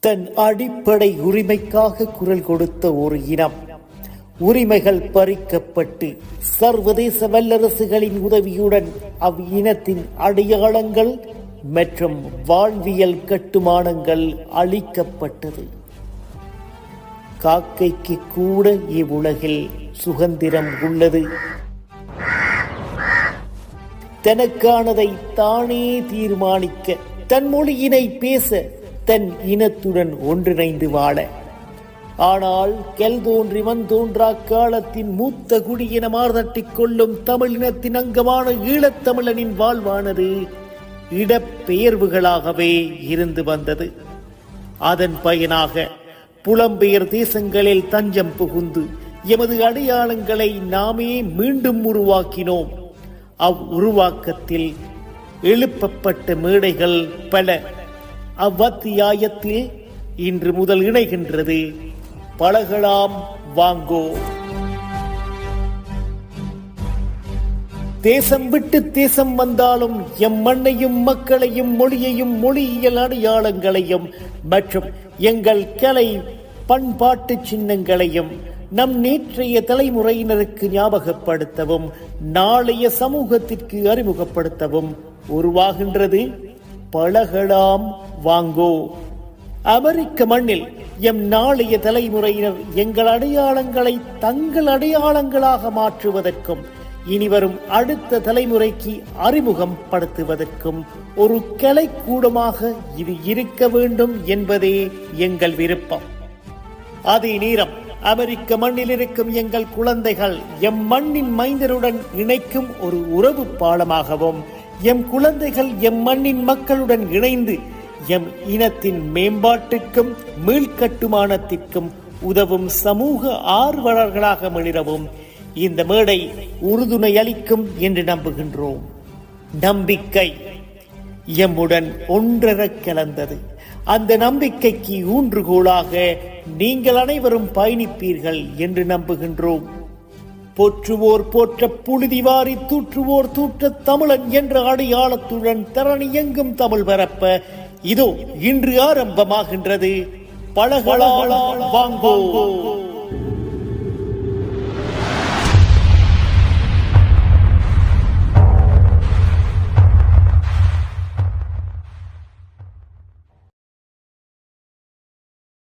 தன் அடிப்படை உரிமைக்காக குரல் கொடுத்த ஒரு இனம் உரிமைகள் பறிக்கப்பட்டு சர்வதேச வல்லரசுகளின் உதவியுடன் இனத்தின் அடையாளங்கள் மற்றும் வாழ்வியல் கட்டுமானங்கள் அழிக்கப்பட்டது. காக்கைக்கு கூட இவ்வுலகில் சுதந்திரம் உள்ளது. தனக்கானதை தானே தீர்மானிக்க, தன் மொழியினை பேச, தன் இனத்துடன் ஒன்றிணைந்து வாழ. ஆனால் கெல் தோன்றி மண் தோன்றா காலத்தின் மூத்த குடியின மார்தட்டிக் கொள்ளும் தமிழ் இனத்தின் அங்கமான ஈழத்தமிழனின் வாழ்வானது இடப்பெயர்வுகளாகவே இருந்து வந்தது. அதன் பயனாக புலம்பெயர் தேசங்களில் தஞ்சம் புகுந்து எமது அடையாளங்களை நாமே மீண்டும் உருவாக்கினோம். உருவாக்கத்தில் எழுப்பப்பட்ட மேடைகள் பல. அவ்வத்தியாயத்தில் இன்று முதல் இணைகின்றது பழகலாம் வாங்கோ. தேசம் விட்டு தேசம் வந்தாலும் எம் மண்ணையும் மக்களையும் மொழியையும் மொழியியல் அடையாளங்களையும் மற்றும் எங்கள் கலை பண்பாட்டு சின்னங்களையும் நம் நேற்றைய தலைமுறையினருக்கு ஞாபகப்படுத்தவும் நாளைய சமூகத்திற்கு அறிமுகப்படுத்தவும் உருவாகின்றது பழகலாம் வாங்கோ. அமெரிக்க மண்ணில் எம் நாளைய தலைமுறையினர் எங்கள் அடையாளங்களை தங்கள் அடையாளங்களாக மாற்றுவதற்கும் இனிவரும் அடுத்த தலைமுறைக்கு அறிமுகம் படுத்துவதற்கும் ஒரு கலைக்கூடமாக இது இருக்க வேண்டும் என்பதே எங்கள் விருப்பம். அதே நேரம் அமெரிக்க மண்ணில் இருக்கும் எங்கள் குழந்தைகள் எம் மண்ணின் மைந்தருடன் இணைக்கும் ஒரு உறவு பாலமாகவும், எம் குழந்தைகள் எம் மண்ணின் மக்களுடன் இணைந்து எம் இனத்தின் மேம்பாட்டுக்கும் மீள்கட்டுமானத்திற்கும் உதவும் சமூக ஆர்வலர்களாக மிளிரவும் இந்த மேடை உறுதுணை அளிக்கும் என்று நம்புகின்றோம். நம்பிக்கை எம்முடன் ஒன்றர கலந்தது. அந்த நம்பிக்கைக்கு ஊன்றுகோலாக நீங்கள் அனைவரும் பயணிப்பீர்கள் என்று நம்புகின்றோம். போற்றுவோர் போற்ற புழுதி வாரி தூற்றுவோர் தூற்ற தமிழன் என்ற அடையாளத்துடன் தரணி எங்கும் தமிழ் பரப்ப இதோ இன்று ஆரம்பமாகின்றது பழகலாம் வாங்கோ.